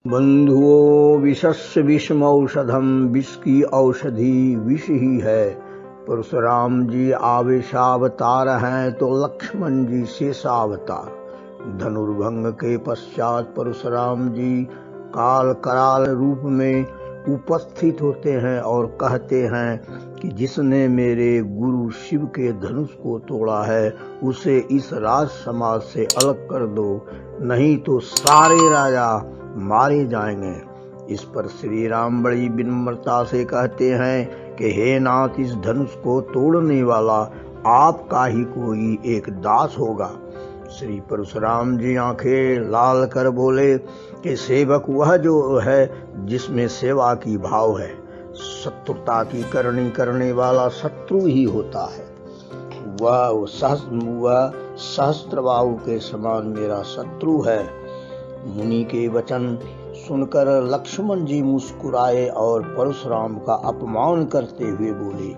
बंधुओं, विषस्य विषमौषधम, विष की औषधि विष ही है। परशुराम जी आवेशावतार हैं तो लक्ष्मण जी शेषावतार। धनुर्भंग के पश्चात परशुराम जी काल कराल रूप में उपस्थित होते हैं और कहते हैं कि जिसने मेरे गुरु शिव के धनुष को तोड़ा है उसे इस राज समाज से अलग कर दो, नहीं तो सारे राजा मारे जाएंगे। इस पर श्री राम बड़ी विनम्रता से कहते हैं कि हे नाथ, इस धनुष को तोड़ने वाला आपका ही कोई एक दास होगा। श्री परशुराम जी आंखें लाल कर बोले कि सेवक वह जो है जिसमें सेवा की भाव है। शत्रुता की करनी करने वाला शत्रु ही होता है। वह सहस्त्रबाहु के समान मेरा शत्रु है। मुनि के वचन सुनकर लक्ष्मण जी मुस्कुराए और परशुराम का अपमान करते हुए बोले,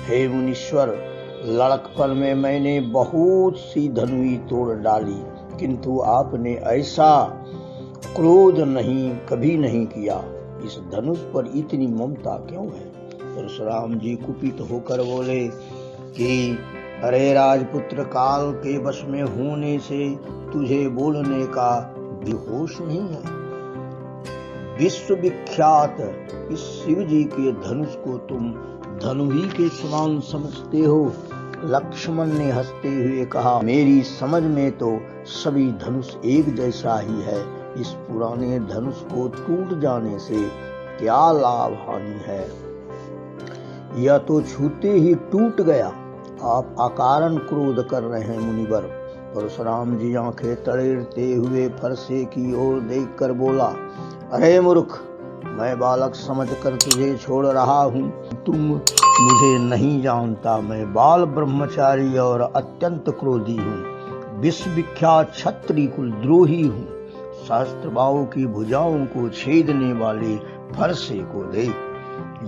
हे मुनीश्वर, लड़कपन में मैंने बहुत सी धनुई तोड़ डाली, किंतु आपने ऐसा क्रोध कभी नहीं किया। इस धनुष पर इतनी ममता क्यों है? परशुराम जी कुपित होकर बोले कि अरे राजपुत्र, काल के वश में होने से तुझे बोलने का भी होश नहीं है। विश्व विख्यात इस शिव जी के धनुष को तुम धनु ही के समान समझते हो। लक्ष्मण ने हंसते हुए कहा, मेरी समझ में तो सभी धनुष एक जैसा ही है। इस पुराने धनुष को टूट जाने से क्या लाभ हानि है? यह तो छूते ही टूट गया। आप अकारण क्रोध कर रहे हैं मुनिवर। परशुराम जी आंखें तड़ेरते हुए फरसे की ओर देखकर बोला, अरे मूर्ख, मैं बालक समझकर तुझे छोड़ रहा हूँ। तुम मुझे नहीं जानता। मैं बाल ब्रह्मचारी और अत्यंत क्रोधी हूँ। विश्व विख्यात क्षत्रिय कुल द्रोही हूँ। सहस्त्रबाहु की भुजाओं को छेदने वाले फरसे को देख,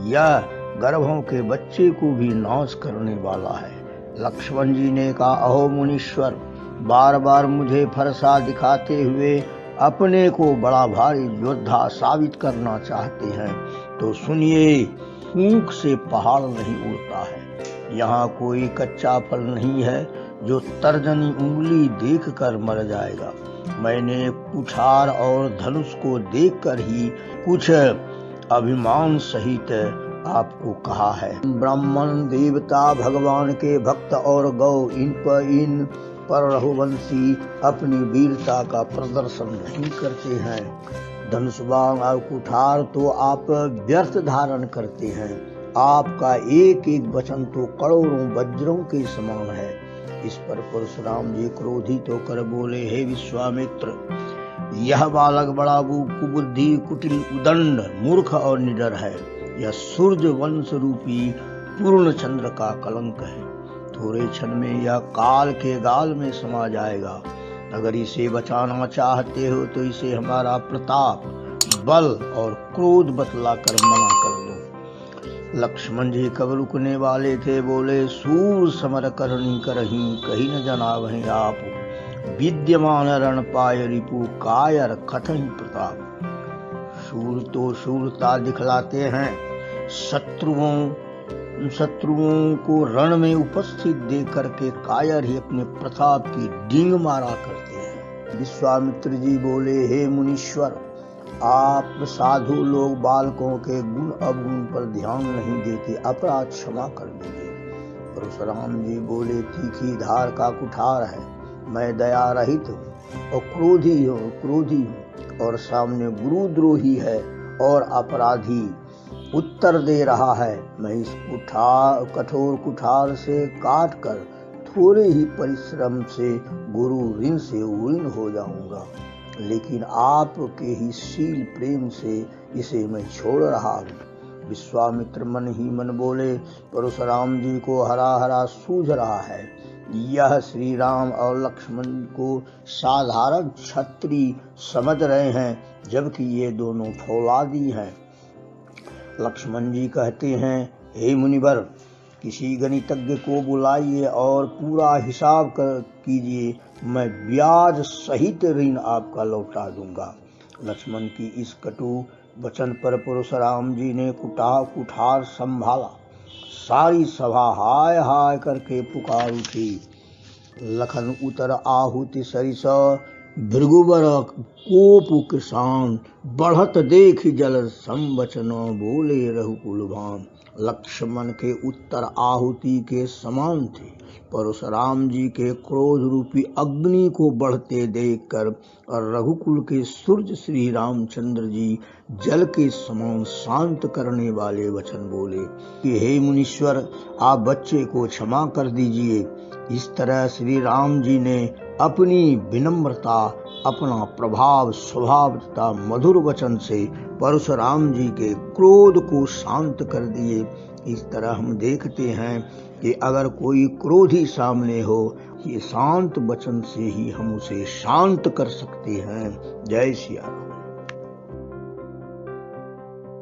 यह गर्भों के बच्चे को भी नाश करने वाला है। लक्ष्मण जी ने कहा, अहो मुनीश्वर, बार बार मुझे फरसा दिखाते हुए अपने को बड़ा भारी योद्धा साबित करना चाहते हैं तो सुनिए, फूंक से पहाड़ नहीं उड़ता है। यहाँ कोई कच्चा फल नहीं है जो तर्जनी उंगली देखकर मर जाएगा। मैंने कुठार और धनुष को देखकर ही कुछ अभिमान सहित आपको कहा है। ब्राह्मण, देवता, भगवान के भक्त और गौ इन पर रघुवंशी अपनी वीरता का प्रदर्शन नहीं करते हैं। धनुष्बाण और कुठार तो आप व्यर्थ धारण करते हैं। आपका एक एक वचन तो करोड़ों वज्रों के समान है। इस पर परशुराम जी क्रोधित होकर बोले, हे विश्वामित्र, यह बालक बड़ा कुबुद्धि, कुटिल, उदंड, मूर्ख और निडर है। यह सूर्य वंश रूपी पूर्ण चंद्र का कलंक है। थोड़े क्षण में यह काल के गाल में समा जाएगा। अगर इसे बचाना चाहते हो तो इसे हमारा प्रताप, बल और क्रोध बतलाकर मना कर दो। लक्ष्मण जी कब रुकने वाले थे, बोले, सूर समर करनी करही, कहीं न जना वहीं आप। विद्यमान रण पाय रिपु, कायर कथन प्रताप। शूर तो शूरता दिखलाते हैं, शत्रुओं को रण में उपस्थित देख करके कायर ही अपने प्रताप की डींग मारा करते हैं। विश्वामित्र जी बोले, हे मुनीश्वर, आप साधु लोग बालकों के गुण अवगुण पर ध्यान नहीं देते, अपराध क्षमा कर दीजिए। परशुराम जी बोले, तीखी धार का कुठार है, मैं दया रहित हूँ और क्रोधी हूँ और सामने गुरुद्रोही है और अपराधी उत्तर दे रहा है। मैं इस कठोर कुठार से काट कर थोड़े ही परिश्रम से गुरु ऋण से ऋण हो जाऊंगा, लेकिन आपके ही शील प्रेम से इसे मैं छोड़ रहा हूँ। विश्वामित्र मन ही मन बोले, परशुराम जी को हरा हरा सूझ रहा है। यह श्री राम और लक्ष्मण को साधारण क्षत्रिय समझ रहे हैं, जबकि ये दोनों फौलादी हैं। लक्ष्मण जी कहते हैं, हे मुनिवर, किसी गणितज्ञ को बुलाइए और पूरा हिसाब कीजिए, मैं ब्याज सहित ऋण आपका लौटा दूंगा। लक्ष्मण की इस कटु वचन पर परशुराम जी ने कुठार संभाला। सारी सभा हाय हाय करके पुकार उठी। लखन उतर आहुति सरिस, भृगुबर कोप किसान, बढ़त देख जल संवचन, बोले रघुकुल भान। लक्ष्मण के उत्तर आहुति के समान थे। परशुराम जी के क्रोध रूपी अग्नि को बढ़ते देखकर और रघुकुल के सूर्य श्री रामचंद्र जी जल के समान शांत करने वाले वचन बोले कि हे मुनीश्वर, आप बच्चे को क्षमा कर दीजिए। इस तरह श्री राम जी ने अपनी विनम्रता, अपना प्रभाव, स्वभाव तथा मधुर वचन से परशुराम जी के क्रोध को शांत कर दिए। इस तरह हम देखते हैं कि अगर कोई क्रोधी सामने हो, ये शांत वचन से ही हम उसे शांत कर सकते हैं। जय सिया राम।